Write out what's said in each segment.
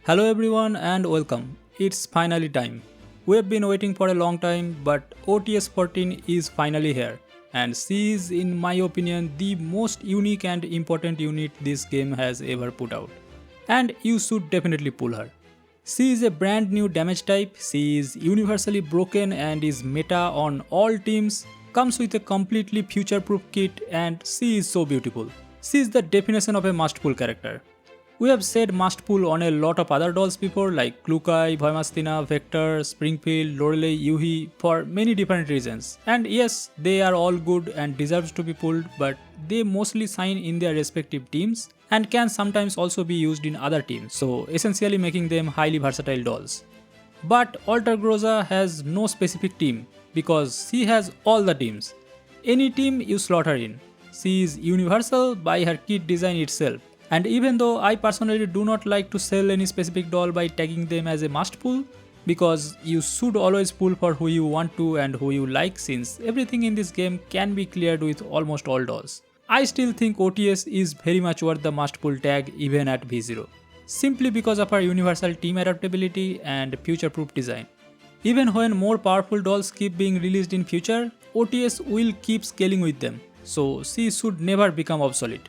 Hello everyone and welcome. It's finally time. We have been waiting for a long time, but OTs-14 is finally here. And she is, in my opinion, the most unique and important unit this game has ever put out. And you should definitely pull her. She is a brand new damage type, she is universally broken and is meta on all teams, comes with a completely future-proof kit, and she is so beautiful. She is the definition of a must-pull character. We have said must pull on a lot of other dolls before like Klukai, Voimastina, Vector, Springfield, Lorelei, Yuhi for many different reasons. And yes, they are all good and deserves to be pulled, but they mostly shine in their respective teams and can sometimes also be used in other teams, so essentially making them highly versatile dolls. But Alter Groza has no specific team because she has all the teams. Any team you slot her in. She is universal by her kit design itself. And even though I personally do not like to sell any specific doll by tagging them as a must pull, because you should always pull for who you want to and who you like since everything in this game can be cleared with almost all dolls. I still think OTS is very much worth the must pull tag even at V0, simply because of her universal team adaptability and future proof design. Even when more powerful dolls keep being released in future, OTS will keep scaling with them, so she should never become obsolete.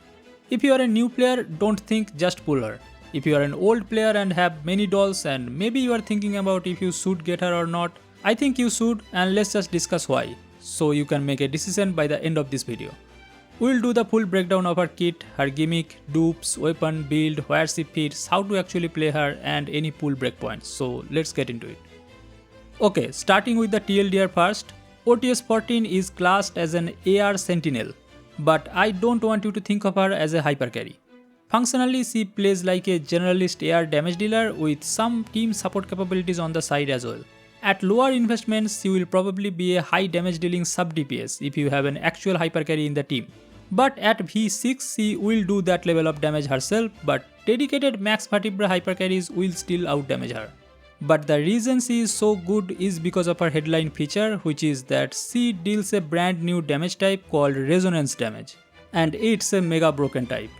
If you are a new player, don't think just pull her. If you are an old player and have many dolls and maybe you are thinking about if you should get her or not, I think you should, and let's just discuss why, so you can make a decision by the end of this video. We will do the full breakdown of her kit, her gimmick, dupes, weapon, build, where she fits, how to actually play her and any pull breakpoints, so let's get into it. Okay, starting with the TLDR first, OTs-14 is classed as an AR Sentinel. But I don't want you to think of her as a hyper carry. Functionally, she plays like a generalist AR damage dealer with some team support capabilities on the side as well. At lower investments, she will probably be a high damage dealing sub DPS if you have an actual hyper carry in the team. But at V6, she will do that level of damage herself, but dedicated max Vertebrae hyper carries will still out damage her. But the reason she is so good is because of her headline feature, which is that she deals a brand new damage type called Resonance damage, and it's a mega broken type.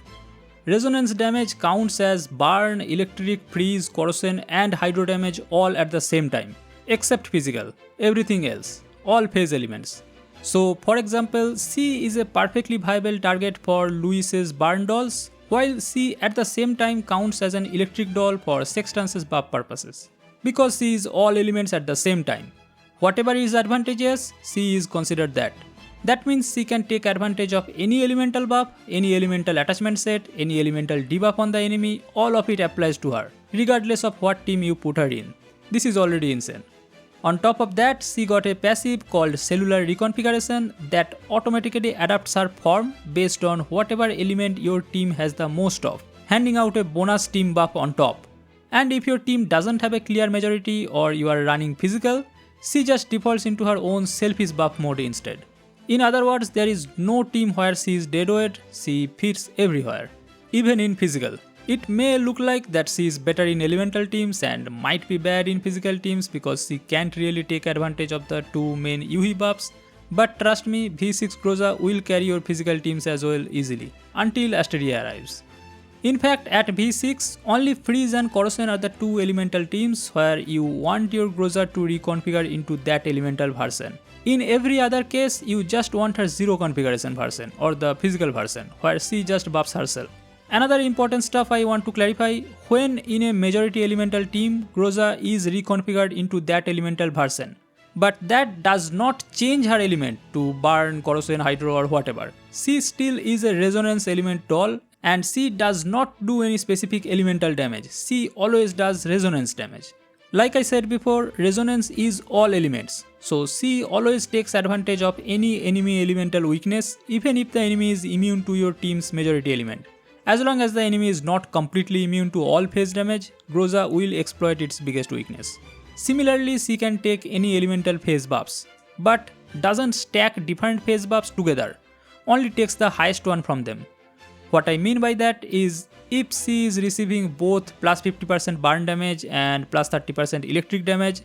Resonance damage counts as burn, electric, freeze, corrosion and hydro damage all at the same time, except physical, everything else, all phase elements. So for example, she is a perfectly viable target for Luis's burn dolls, while she at the same time counts as an electric doll for Sextance's buff purposes. Because she is all elements at the same time. Whatever is advantageous, she is considered that. That means she can take advantage of any elemental buff, any elemental attachment set, any elemental debuff on the enemy, all of it applies to her, regardless of what team you put her in. This is already insane. On top of that, she got a passive called Cellular Reconfiguration that automatically adapts her form based on whatever element your team has the most of, handing out a bonus team buff on top. And if your team doesn't have a clear majority or you are running physical, she just defaults into her own selfish buff mode instead. In other words, there is no team where she is deadweight, she fits everywhere, even in physical. It may look like that she is better in elemental teams and might be bad in physical teams because she can't really take advantage of the two main Yuhi buffs, but trust me, V6 Groza will carry your physical teams as well easily, until Asteria arrives. In fact, at V6, only Freeze and Corrosion are the two elemental teams where you want your Groza to reconfigure into that elemental version. In every other case, you just want her zero configuration version or the physical version where she just buffs herself. Another important stuff I want to clarify, when in a majority elemental team, Groza is reconfigured into that elemental version. But that does not change her element to burn, corrosion, hydro or whatever. She still is a resonance element doll. And she does not do any specific elemental damage, she always does resonance damage. Like I said before, resonance is all elements, so she always takes advantage of any enemy elemental weakness even if the enemy is immune to your team's majority element. As long as the enemy is not completely immune to all phase damage, Groza will exploit its biggest weakness. Similarly, she can take any elemental phase buffs, but doesn't stack different phase buffs together, only takes the highest one from them. What I mean by that is, if she is receiving both plus 50% burn damage and plus 30% electric damage,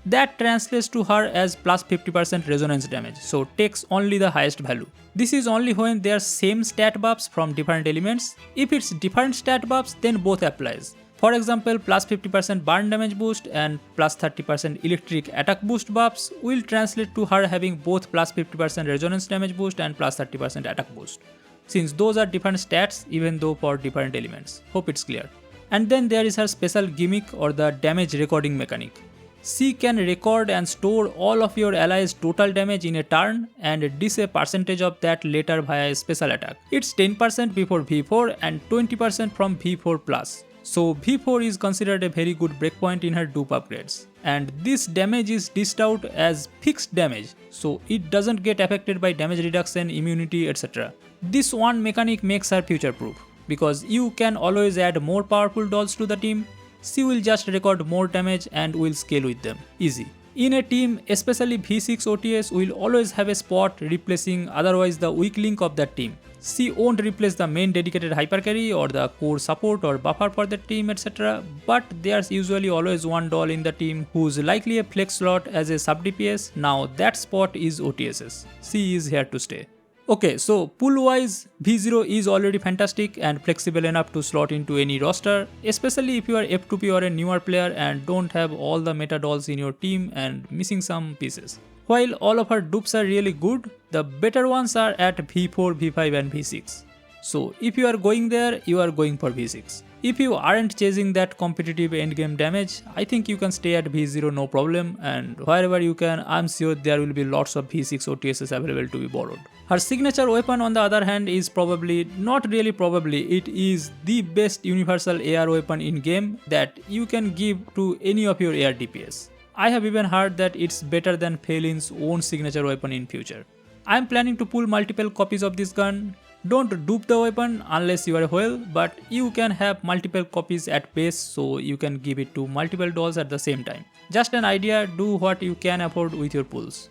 that translates to her as plus 50% resonance damage, so takes only the highest value. This is only when they are same stat buffs from different elements. If it's different stat buffs, then both applies. For example, plus 50% burn damage boost and plus 30% electric attack boost buffs will translate to her having both plus 50% resonance damage boost and plus 30% attack boost, since those are different stats even though for different elements. Hope it's clear. And then there is her special gimmick or the damage recording mechanic. She can record and store all of your allies' total damage in a turn and dish a percentage of that later via a special attack. It's 10% before V4 and 20% from V4+. So V4 is considered a very good breakpoint in her dupe upgrades. And this damage is dished out as fixed damage, so it doesn't get affected by damage reduction, immunity, etc. This one mechanic makes her future proof, because you can always add more powerful dolls to the team. She will just record more damage and will scale with them. Easy. In a team, especially V6 OTS will always have a spot replacing otherwise the weak link of that team. She won't replace the main dedicated hypercarry or the core support or buffer for the team, etc. But there's usually always one doll in the team who's likely a flex slot as a sub DPS. Now that spot is OTS's. She is here to stay. Okay, so pull wise, V0 is already fantastic and flexible enough to slot into any roster, especially if you are F2P or a newer player and don't have all the meta dolls in your team and missing some pieces. While all of her dupes are really good, the better ones are at V4, V5 and V6. So if you are going there, you are going for V6. If you aren't chasing that competitive endgame damage, I think you can stay at V0 no problem, and wherever you can, I'm sure there will be lots of V6 OTSs available to be borrowed. Her signature weapon on the other hand is probably, not really probably, it is the best universal AR weapon in game that you can give to any of your AR DPS. I have even heard that it's better than Phelin's own signature weapon in future. I am planning to pull multiple copies of this gun. Don't dupe the weapon unless you are a whale, but you can have multiple copies at base, so you can give it to multiple dolls at the same time. Just an idea, do what you can afford with your pulls.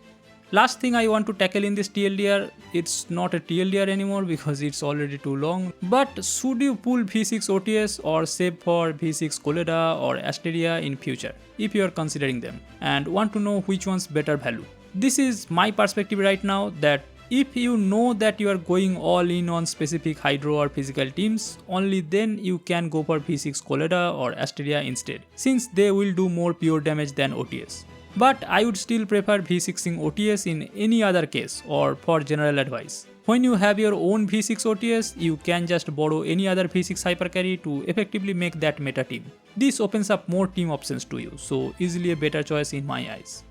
Last thing I want to tackle in this TLDR, it's not a TLDR anymore because it's already too long, but should you pull V6 OTS or save for V6 Koleda or Asteria in future, if you are considering them, and want to know which one's better value. This is my perspective right now, that if you know that you are going all in on specific hydro or physical teams, only then you can go for V6 Koleda or Asteria instead, since they will do more pure damage than OTS. But I would still prefer V6ing OTS in any other case or for general advice. When you have your own V6 OTS, you can just borrow any other V6 hypercarry to effectively make that meta team. This opens up more team options to you, so easily a better choice in my eyes.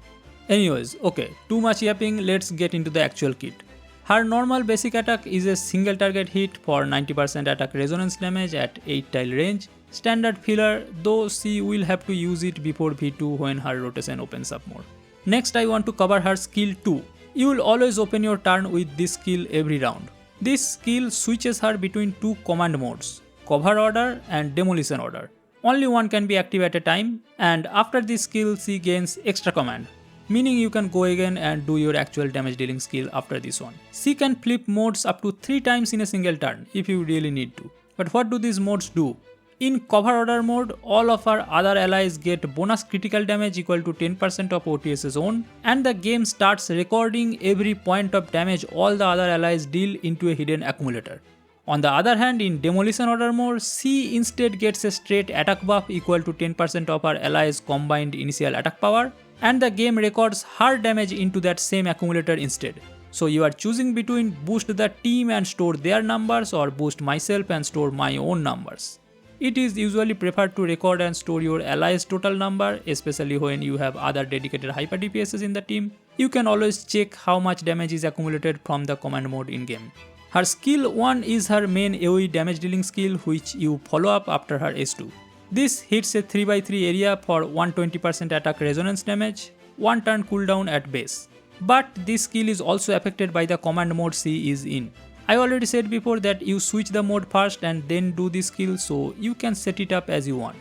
Anyways, okay, too much yapping, let's get into the actual kit. Her normal basic attack is a single target hit for 90% attack resonance damage at 8 tile range. Standard filler, though she will have to use it before V2 when her rotation opens up more. Next I want to cover her skill 2. You will always open your turn with this skill every round. This skill switches her between two command modes, cover order and demolition order. Only one can be active at a time, and after this skill she gains extra command, meaning you can go again and do your actual damage dealing skill after this one. She can flip modes up to 3 times in a single turn if you really need to. But what do these modes do? In cover order mode, all of our other allies get bonus critical damage equal to 10% of OTS's own, and the game starts recording every point of damage all the other allies deal into a hidden accumulator. On the other hand, in demolition order mode, she instead gets a straight attack buff equal to 10% of her allies' combined initial attack power, and the game records her damage into that same accumulator instead. So you are choosing between boost the team and store their numbers or boost myself and store my own numbers. It is usually preferred to record and store your allies' total number, especially when you have other dedicated hyper DPSs in the team. You can always check how much damage is accumulated from the command mode in game. Her skill 1 is her main AoE damage dealing skill, which you follow up after her S2. This hits a 3x3 area for 120% attack resonance damage, 1 turn cooldown at base. But this skill is also affected by the command mode she is in. I already said before that you switch the mode first and then do this skill, so you can set it up as you want.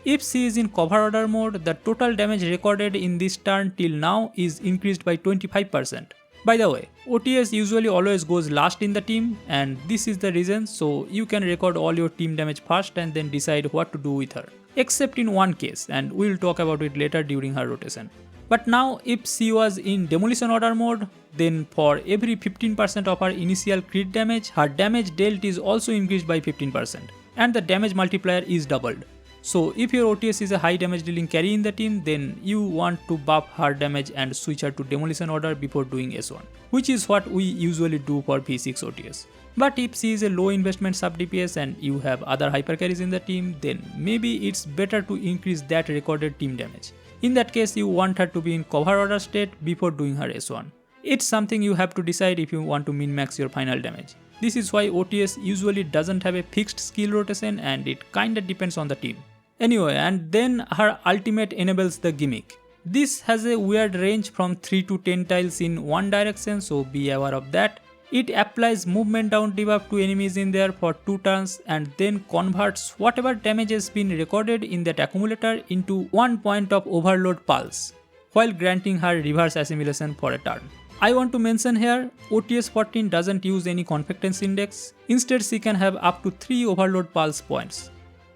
If she is in cover order mode, the total damage recorded in this turn till now is increased by 25%. By the way, OTS usually always goes last in the team, and this is the reason, so you can record all your team damage first and then decide what to do with her. Except in one case, and we'll talk about it later during her rotation. But now if she was in demolition order mode, then for every 15% of her initial crit damage, her damage dealt is also increased by 15%, and the damage multiplier is doubled. So if your OTS is a high damage dealing carry in the team, then you want to buff her damage and switch her to demolition order before doing S1, which is what we usually do for V6 OTS. But if she is a low investment sub DPS and you have other hyper carries in the team, then maybe it's better to increase that recorded team damage. In that case, you want her to be in cover order state before doing her S1. It's something you have to decide if you want to min-max your final damage. This is why OTS usually doesn't have a fixed skill rotation and it kinda depends on the team. Anyway, and then her ultimate enables the gimmick. This has a weird range from 3 to 10 tiles in one direction, so be aware of that. It applies movement down debuff to enemies in there for 2 turns and then converts whatever damage has been recorded in that accumulator into 1 point of overload pulse, while granting her reverse assimilation for a turn. I want to mention here, OTS-14 doesn't use any confidence index, instead she can have up to 3 overload pulse points.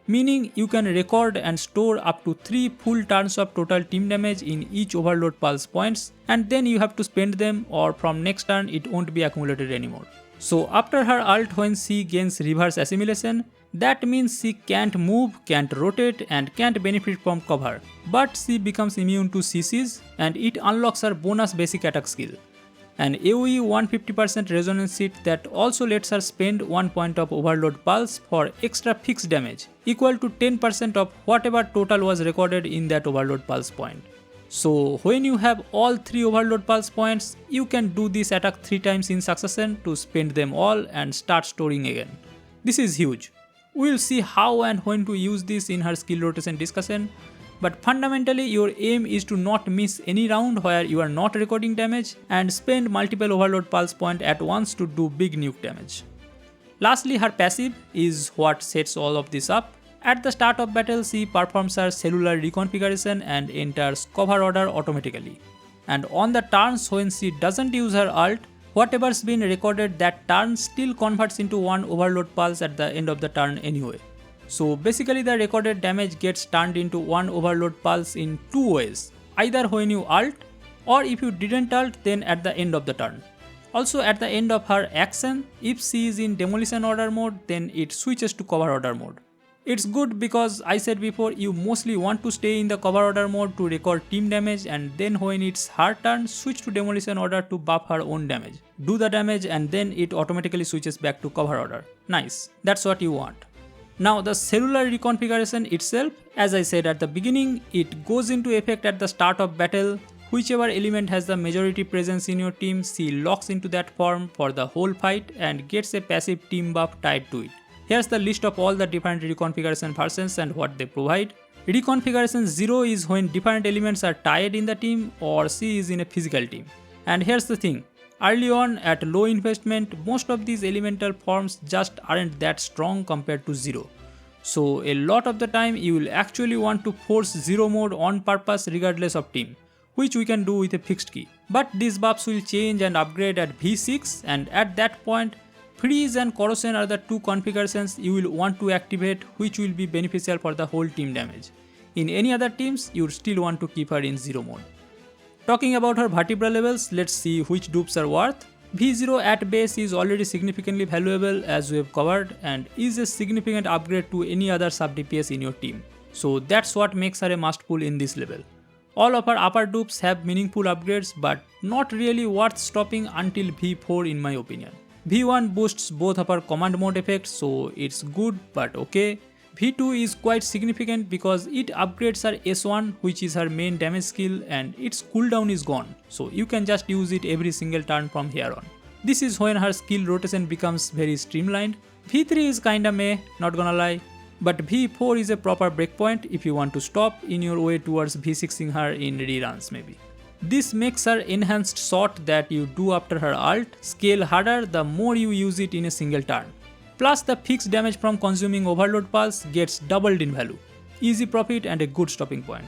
Meaning you can record and store up to 3 full turns of total team damage in each overload pulse points, and then you have to spend them, or from next turn it won't be accumulated anymore. So after her ult, when she gains reverse assimilation, that means she can't move, can't rotate and can't benefit from cover, but she becomes immune to CCs and it unlocks her bonus basic attack skill. An AoE 150% resonance hit that also lets her spend 1 point of overload pulse for extra fixed damage, equal to 10% of whatever total was recorded in that overload pulse point. So when you have all 3 overload pulse points, you can do this attack 3 times in succession to spend them all and start storing again. This is huge. We'll see how and when to use this in her skill rotation discussion. But fundamentally your aim is to not miss any round where you are not recording damage and spend multiple overload pulse point at once to do big nuke damage. Lastly, her passive is what sets all of this up. At the start of battle, she performs her cellular reconfiguration and enters cover order automatically. And on the turns when she doesn't use her ult, whatever's been recorded that turn still converts into 1 overload pulse at the end of the turn anyway. So basically the recorded damage gets turned into 1 overload pulse in 2 ways, either when you ult or if you didn't ult then at the end of the turn. Also at the end of her action, if she is in demolition order mode then it switches to cover order mode. It's good because I said before you mostly want to stay in the cover order mode to record team damage and then when it's her turn switch to demolition order to buff her own damage. Do the damage and then it automatically switches back to cover order. Nice, that's what you want. Now the cellular reconfiguration itself, as I said at the beginning, it goes into effect at the start of battle. Whichever element has the majority presence in your team, she locks into that form for the whole fight and gets a passive team buff tied to it. Here's the list of all the different reconfiguration versions and what they provide. Reconfiguration 0 is when different elements are tied in the team or she is in a physical team. And here's the thing. Early on, at low investment, most of these elemental forms just aren't that strong compared to 0. So a lot of the time you will actually want to force 0 mode on purpose regardless of team, which we can do with a fixed key. But these buffs will change and upgrade at V6 and at that point, freeze and corrosion are the 2 configurations you will want to activate which will be beneficial for the whole team damage. In any other teams, you would still want to keep her in 0 mode. Talking about her vertebra levels, let's see which dupes are worth. V0 at base is already significantly valuable as we have covered and is a significant upgrade to any other sub DPS in your team. So that's what makes her a must pull in this level. All of her upper dupes have meaningful upgrades but not really worth stopping until V4 in my opinion. V1 boosts both of her command mode effects so it's good but okay. V2 is quite significant because it upgrades her S1 which is her main damage skill and its cooldown is gone, so you can just use it every single turn from here on. This is when her skill rotation becomes very streamlined. V3 is kinda meh, not gonna lie, but V4 is a proper breakpoint if you want to stop in your way towards V6ing her in reruns maybe. This makes her enhanced shot that you do after her ult scale harder the more you use it in a single turn. Plus the fixed damage from consuming overload pulse gets doubled in value. Easy profit and a good stopping point.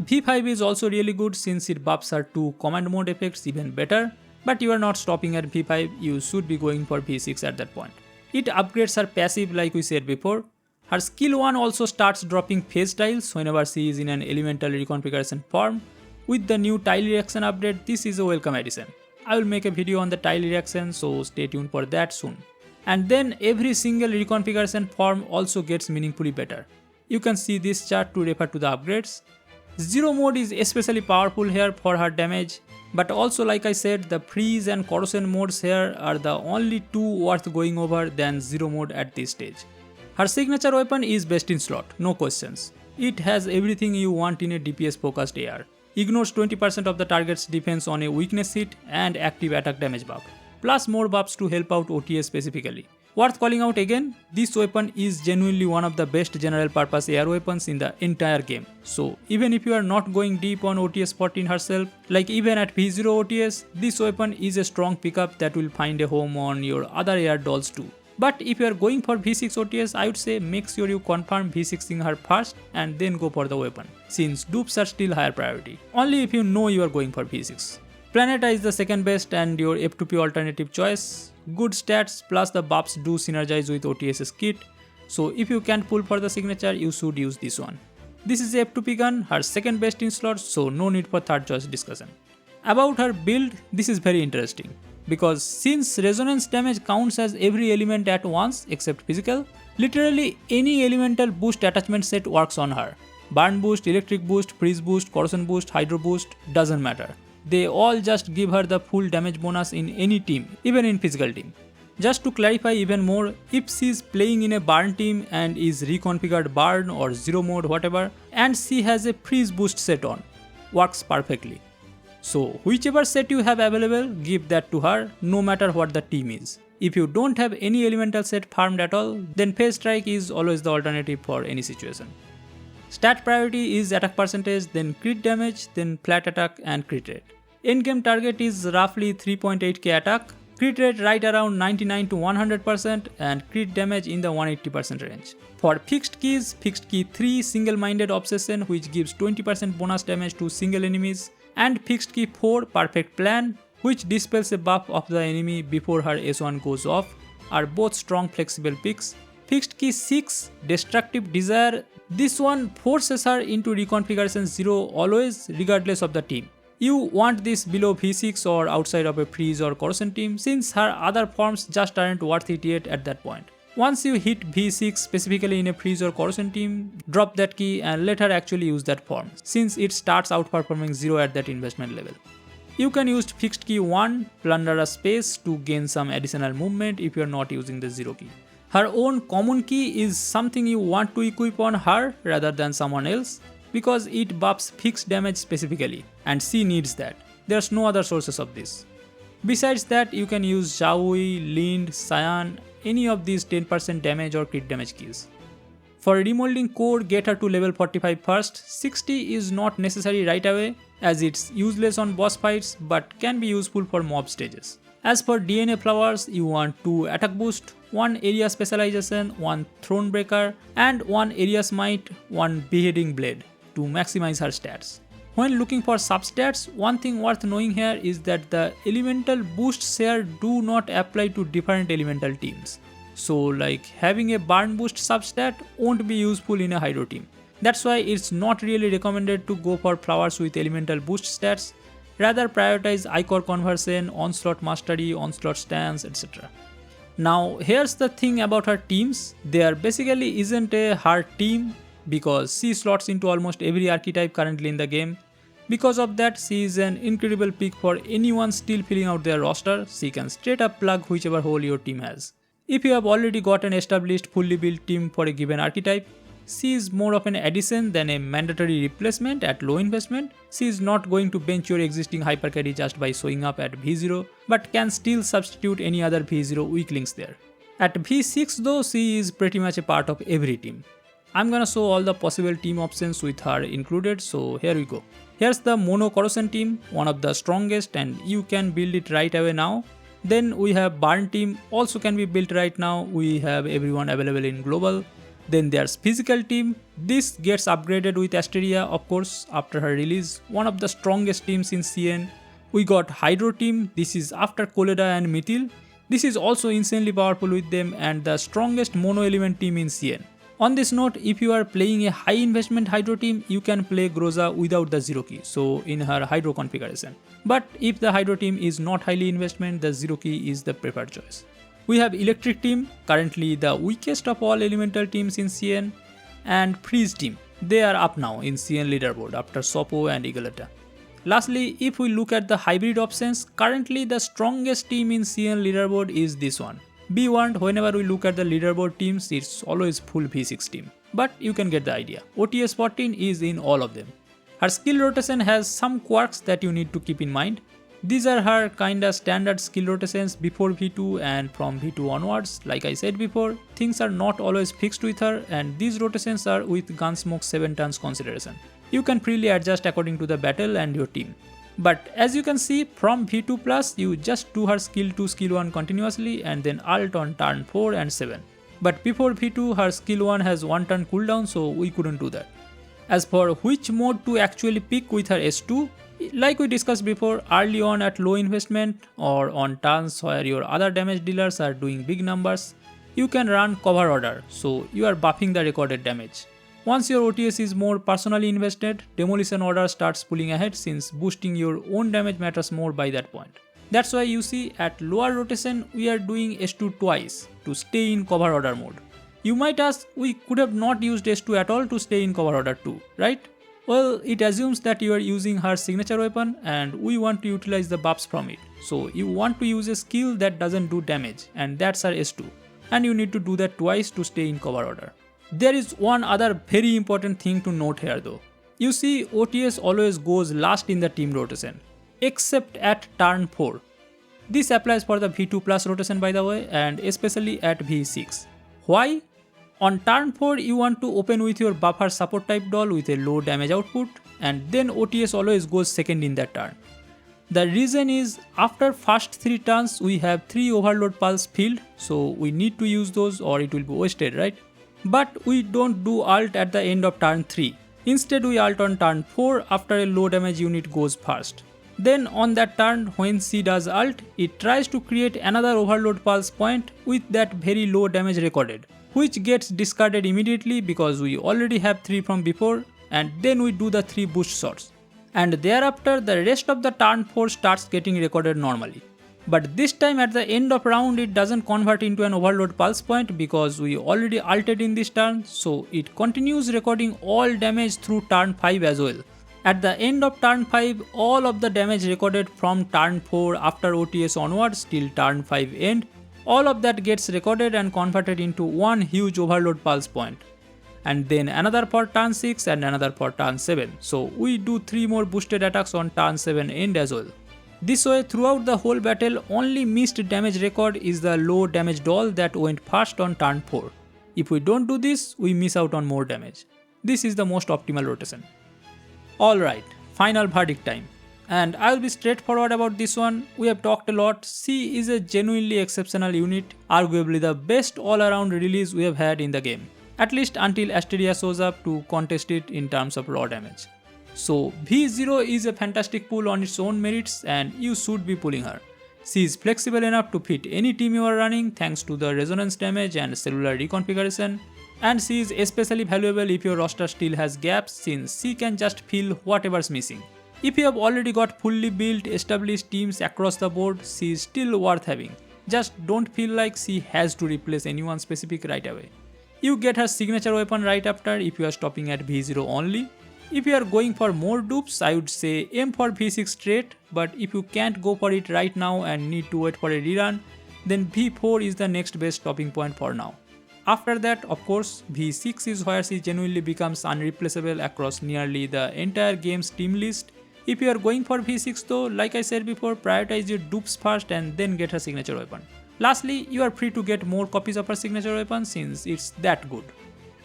V5 is also really good since it buffs her 2 command mode effects even better, but you are not stopping at V5, you should be going for V6 at that point. It upgrades her passive like we said before. Her skill 1 also starts dropping phase tiles whenever she is in an elemental reconfiguration form. With the new tile reaction update, this is a welcome addition. I will make a video on the tile reaction, so stay tuned for that soon. And then every single reconfiguration form also gets meaningfully better. You can see this chart to refer to the upgrades. Zero mode is especially powerful here for her damage, but also like I said, the freeze and corrosion modes here are the only two worth going over than zero mode at this stage. Her signature weapon is best in slot, no questions. It has everything you want in a DPS focused AR. Ignores 20% of the target's defense on a weakness hit and active attack damage buff, plus more buffs to help out OTS specifically. Worth calling out again, this weapon is genuinely one of the best general purpose AR weapons in the entire game. So even if you are not going deep on OTs-14 herself, like even at V0 OTS, this weapon is a strong pickup that will find a home on your other AR dolls too. But if you are going for V6 OTS, I would say make sure you confirm V6ing her first and then go for the weapon, since dupes are still higher priority, only if you know you are going for V6. Planeta is the second best and your F2P alternative choice. Good stats plus the buffs do synergize with OTS's kit, so if you can't pull for the signature, you should use this one. This is F2P gun, her second best in slot, so no need for third choice discussion. About her build, this is very interesting, because since resonance damage counts as every element at once except physical, literally any elemental boost attachment set works on her. Burn boost, electric boost, freeze boost, corrosion boost, hydro boost, doesn't matter. They all just give her the full damage bonus in any team, even in physical team. Just to clarify even more, if she is playing in a burn team and is reconfigured burn or zero mode whatever, and she has a freeze boost set on, works perfectly. So whichever set you have available, give that to her no matter what the team is. If you don't have any elemental set farmed at all, then phase strike is always the alternative for any situation. Stat priority is attack percentage, then crit damage, then flat attack and crit rate. Endgame target is roughly 3.8k attack, crit rate right around 99 to 100% and crit damage in the 180% range. For fixed keys, fixed key 3 single-minded obsession which gives 20% bonus damage to single enemies, and fixed key 4 perfect plan which dispels a buff of the enemy before her S1 goes off, are both strong flexible picks. Fixed key 6 destructive desire, this one forces her into reconfiguration 0 always regardless of the team. You want this below V6 or outside of a freeze or corrosion team, since her other forms just aren't worth it yet at that point. Once you hit V6 specifically in a freeze or corrosion team, drop that key and let her actually use that form, since it starts outperforming 0 at that investment level. You can use fixed key 1, plunder a space to gain some additional movement if you are not using the 0 key. Her own common key is something you want to equip on her rather than someone else, because it buffs fixed damage specifically, and she needs that. There's no other sources of this. Besides that, you can use Xiaohui, Lind, Cyan, any of these 10% damage or crit damage keys. For remolding core, get her to level 45 first. 60 is not necessary right away, as it's useless on boss fights but can be useful for mob stages. As for DNA flowers, you want 2 attack boost, 1 area specialization, 1 throne breaker, and 1 area smite, 1 beheading blade to maximize her stats. When looking for substats, one thing worth knowing here is that the elemental boosts here do not apply to different elemental teams. So like having a burn boost substat won't be useful in a hydro team. That's why it's not really recommended to go for flowers with elemental boost stats. Rather prioritize Icor conversion, onslaught mastery, onslaught stance, etc. Now here's the thing about her teams, there basically isn't a hard team because she slots into almost every archetype currently in the game. Because of that, she is an incredible pick for anyone still filling out their roster. She can straight up plug whichever hole your team has. If you have already got an established fully built team for a given archetype, she is more of an addition than a mandatory replacement at low investment. She is not going to bench your existing hyper carry just by showing up at V0, but can still substitute any other V0 weak links there. At V6 though, she is pretty much a part of every team. I'm gonna show all the possible team options with her included, so here we go. Here's the mono corrosion team, one of the strongest, and you can build it right away now. Then we have burn team, also can be built right now. We have everyone available in global. Then there's physical team. This gets upgraded with Asteria, of course, after her release. One of the strongest teams in CN. We got Hydro team. This is after Koleda and Mythil. This is also insanely powerful with them and the strongest mono element team in CN. On this note, if you are playing a high investment Hydro team, you can play Groza without the 0 key, so in her Hydro configuration. But if the Hydro team is not highly investment, the 0 key is the preferred choice. We have Electric team, currently the weakest of all elemental teams in CN. and Freeze team. They are up now in CN leaderboard after Sopo and Eagleta. Lastly, if we look at the hybrid options, currently the strongest team in CN leaderboard is this one. Be warned, whenever we look at the leaderboard teams, it's always full V6 team. But you can get the idea. OTs-14 is in all of them. Her skill rotation has some quirks that you need to keep in mind. These are her kinda standard skill rotations before V2 and from V2 onwards. Like I said before, things are not always fixed with her, and these rotations are with Gunsmoke 7 turns consideration. You can freely adjust according to the battle and your team. But as you can see, from V2 plus, you just do her skill 2, skill 1 continuously and then ult on turn 4 and 7. But before V2, her skill 1 has 1 turn cooldown, so we couldn't do that. As for which mode to actually pick with her S2, like we discussed before, early on at low investment or on turns where your other damage dealers are doing big numbers, you can run cover order, so you are buffing the recorded damage. Once your OTS is more personally invested, demolition order starts pulling ahead since boosting your own damage matters more by that point. That's why you see at lower rotation we are doing S2 twice to stay in cover order mode. You might ask, we could have not used S2 at all to stay in cover order 2, right? Well, it assumes that you are using her signature weapon and we want to utilize the buffs from it. So you want to use a skill that doesn't do damage, and that's her S2. And you need to do that twice to stay in cover order. There is one other very important thing to note here though. You see, OTS always goes last in the team rotation, except at turn 4. This applies for the V2 plus rotation by the way, and especially at V6. Why? On turn 4 you want to open with your buffer support type doll with a low damage output, and then OTS always goes second in that turn. The reason is, after first 3 turns we have 3 overload pulse filled, so we need to use those or it will be wasted, right? But we don't do ult at the end of turn 3. Instead we ult on turn 4 after a low damage unit goes first. Then on that turn, when she does ult, it tries to create another overload pulse point with that very low damage recorded, which gets discarded immediately because we already have 3 from before, and then we do the 3 boost shots. And thereafter the rest of the turn 4 starts getting recorded normally. But this time at the end of round it doesn't convert into an overload pulse point because we already ulted in this turn, so it continues recording all damage through turn 5 as well. At the end of turn 5, all of the damage recorded from turn 4 after OTS onwards till turn 5 end, all of that gets recorded and converted into one huge overload pulse point. And then another for turn 6 and another for turn 7. So we do 3 more boosted attacks on turn 7 end as well. This way, throughout the whole battle, only missed damage record is the low damage doll that went first on turn 4. If we don't do this, we miss out on more damage. This is the most optimal rotation. Alright, final verdict time. And I'll be straightforward about this one. We have talked a lot. She is a genuinely exceptional unit, arguably the best all-around release we have had in the game. At least until Asteria shows up to contest it in terms of raw damage. So V0 is a fantastic pull on its own merits and you should be pulling her. She is flexible enough to fit any team you are running thanks to the resonance damage and cellular reconfiguration. And she is especially valuable if your roster still has gaps since she can just fill whatever's missing. If you have already got fully built established teams across the board, she is still worth having. Just don't feel like she has to replace anyone specific right away. You get her signature weapon right after if you are stopping at V0 only. If you are going for more dupes, I would say aim for V6 straight, but if you can't go for it right now and need to wait for a rerun, then V4 is the next best stopping point for now. After that, of course, V6 is where she genuinely becomes unreplaceable across nearly the entire game's team list. If you are going for V6 though, like I said before, prioritize your dupes first and then get her signature weapon. Lastly, you are free to get more copies of her signature weapon since it's that good.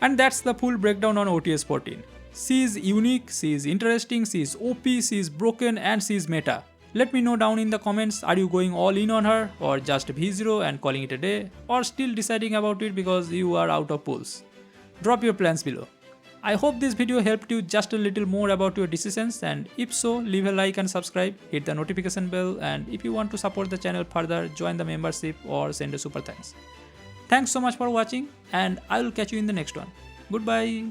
And that's the full breakdown on OTS-14. She is unique, she is interesting, she is OP, she is broken and she is meta. Let me know down in the comments, are you going all in on her or just V0 and calling it a day, or still deciding about it because you are out of pulls? Drop your plans below. I hope this video helped you just a little more about your decisions, and if so, leave a like and subscribe, hit the notification bell, and if you want to support the channel further, join the membership or send a super thanks. Thanks so much for watching and I will catch you in the next one. Goodbye.